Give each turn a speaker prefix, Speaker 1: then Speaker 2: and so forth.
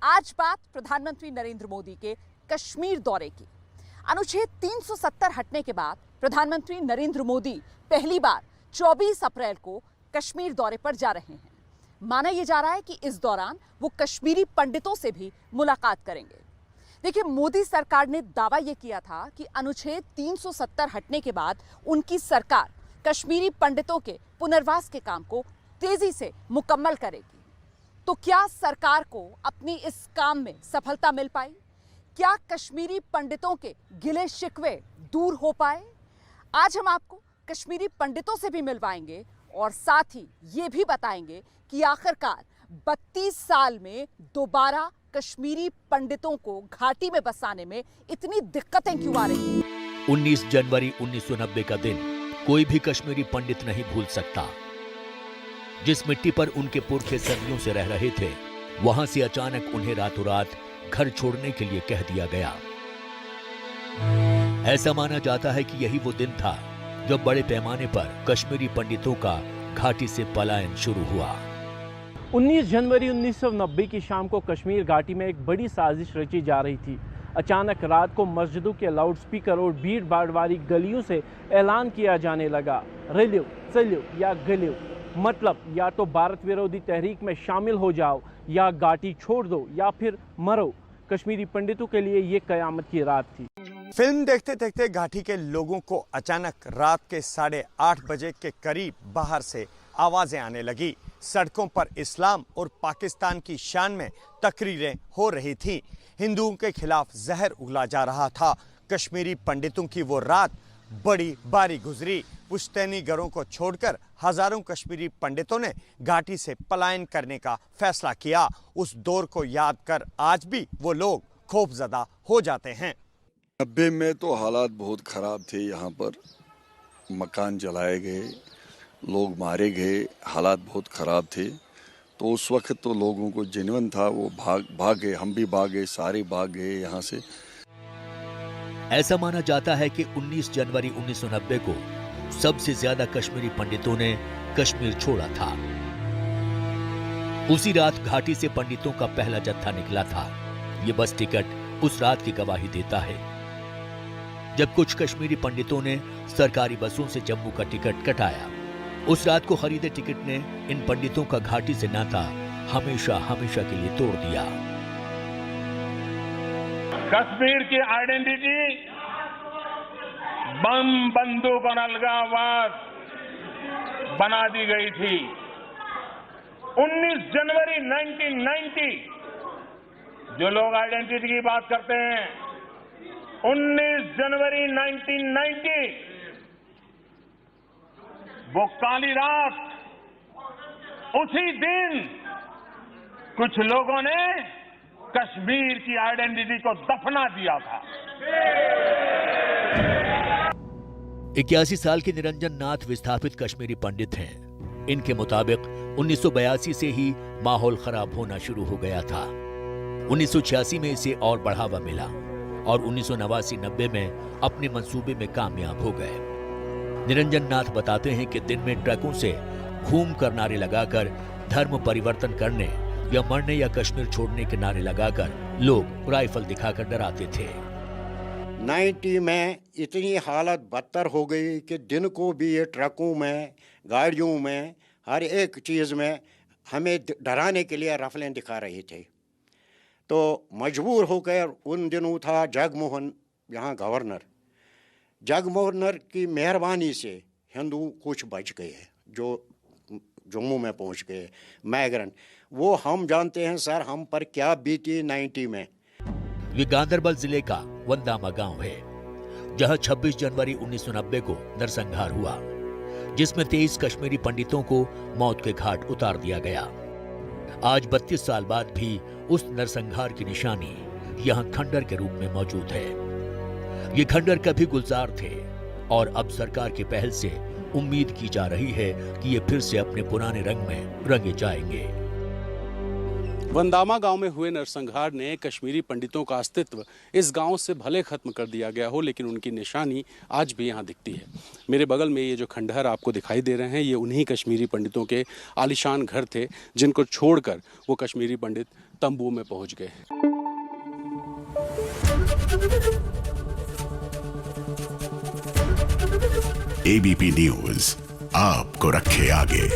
Speaker 1: आज बात प्रधानमंत्री नरेंद्र मोदी के कश्मीर दौरे की। अनुच्छेद 370 हटने के बाद प्रधानमंत्री नरेंद्र मोदी पहली बार 24 अप्रैल को कश्मीर दौरे पर जा रहे हैं। माना यह जा रहा है कि इस दौरान वो कश्मीरी पंडितों से भी मुलाकात करेंगे। देखिए, मोदी सरकार ने दावा यह किया था कि अनुच्छेद 370 हटने के बाद उनकी सरकार कश्मीरी पंडितों के पुनर्वास के काम को तेजी से मुकम्मल करेगी। तो क्या सरकार को अपनी इस काम में सफलता मिल पाई? क्या कश्मीरी पंडितों के गिले शिकवे दूर हो पाए? आज हम आपको कश्मीरी पंडितों से भी मिलवाएंगे और साथ ही ये भी बताएंगे कि आखिरकार 32 साल में दोबारा कश्मीरी पंडितों को घाटी में बसाने में इतनी दिक्कतें क्यों आ रही हैं?
Speaker 2: 19 जनवरी 1990 का दिन कोई भी कश्मीरी पंडित नहीं भूल सकता। जिस मिट्टी पर उनके पुरखे सदियों से रह रहे थे, वहां से अचानक उन्हें रातों रात घर छोड़ने के लिए कह दिया गया। ऐसा माना जाता है कि यही वो दिन था जब बड़े पैमाने पर कश्मीरी पंडितों का घाटी से पलायन शुरू हुआ।
Speaker 3: 19 जनवरी 1990 की शाम को कश्मीर घाटी में एक बड़ी साजिश रची जा रही थी। अचानक रात को मस्जिदों के लाउडस्पीकर और भीड़ भाड़ वाली गलियों से ऐलान किया जाने लगा, रलियो चलियो या गलियो, मतलब या तो भारत विरोधी तहरीक में शामिल हो जाओ या घाटी छोड़ दो या फिर मरो। कश्मीरी पंडितों के लिए ये कयामत की रात थी।
Speaker 4: फिल्म देखते देखते घाटी के लोगों को अचानक रात के 8:30 बजे के करीब बाहर से आवाजें आने लगी। सड़कों पर इस्लाम और पाकिस्तान की शान में तकरीरें हो रही थीं। हिंदुओं के खिलाफ जहर उगला जा रहा था। कश्मीरी पंडितों की वो रात बड़ी बारी गुजरी। पुश्तैनी घरों को छोड़कर हजारों कश्मीरी पंडितों ने घाटी से पलायन करने का फैसला किया। उस दौर को याद कर आज भी वो लोग खौफजदा हो जाते हैं।
Speaker 5: 90 में तो हालात बहुत ख़राब थे। यहाँ पर मकान जलाए गए, लोग मारे गए, हालात बहुत ख़राब थे। तो उस वक्त तो लोगों को जेन्युइन था, वो भागे, हम भी भागे, सारे भाग गए यहाँ से।
Speaker 2: ऐसा माना जाता है कि 19 जनवरी 1990 को सबसे ज्यादा कश्मीरी पंडितों ने कश्मीर छोड़ा था। उसी रात घाटी से पंडितों का पहला जत्था निकला था। ये बस टिकट उस रात की गवाही देता है, जब कुछ कश्मीरी पंडितों ने सरकारी बसों से जम्मू का टिकट कटाया। उस रात को खरीदे टिकट ने इन पंडितों का घाटी से नाता हमेशा हमेशा के लिए तोड़ दिया।
Speaker 6: कश्मीर की आइडेंटिटी बम बंदूक और अलगाववाद बना दी गई थी। 19 जनवरी 1990 जो लोग आइडेंटिटी की बात करते हैं, 19 जनवरी 1990 वो काली रात, उसी दिन कुछ लोगों ने कश्मीर की आइडेंटिटी को दफना दिया था।
Speaker 2: 81 साल के निरंजन नाथ विस्थापित कश्मीरी पंडित हैं। इनके मुताबिक 1982 से ही माहौल खराब होना शुरू हो गया था। 1986 में इसे और बढ़ावा मिला और 1989-90 में अपने मंसूबे में कामयाब हो गए। निरंजन नाथ बताते हैं कि दिन में ट्रकों से घूम कर नारे लगाकर धर्म परिवर्तन करने या मरने या कश्मीर छोड़ने के नारे लगाकर लोग राइफल दिखाकर डराते थे।
Speaker 7: 90 में इतनी हालत बदतर हो गई कि दिन को भी ये ट्रकों में, गाड़ियों में, हर एक चीज़ में हमें डराने के लिए राइफलें दिखा रहे थे। तो मजबूर होकर उन दिनों था जगमोहन यहाँ गवर्नर। जगमोहन की मेहरबानी से हिंदू कुछ बच गए, जो जम्मू में पहुँच गए माइग्रेंट। वो हम जानते हैं सर, हम पर क्या बीती 90 में।
Speaker 2: ये गांधरबल जिले का वंदामा गांव है, जहां 26 जनवरी 1990 को नरसंहार हुआ, जिसमें 23 कश्मीरी पंडितों को मौत के घाट उतार दिया गया। आज 32 साल बाद भी उस नरसंहार की निशानी यहां खंडर के रूप में मौजूद है। ये खंडर कभी गुलजार थे और अब सरकार की पहल से उम्मीद की जा रही है कि ये फिर से अपने पुराने रंग में रंगे जाएंगे।
Speaker 8: वंदामा गांव में हुए नरसंहार ने कश्मीरी पंडितों का अस्तित्व इस गांव से भले खत्म कर दिया गया हो, लेकिन उनकी निशानी आज भी यहां दिखती है। मेरे बगल में ये जो खंडहर आपको दिखाई दे रहे हैं, ये उन्हीं कश्मीरी पंडितों के आलीशान घर थे जिनको छोड़कर वो कश्मीरी पंडित तंबुओं में पहुंच गए।
Speaker 9: एबीपी न्यूज आपको रखे आगे।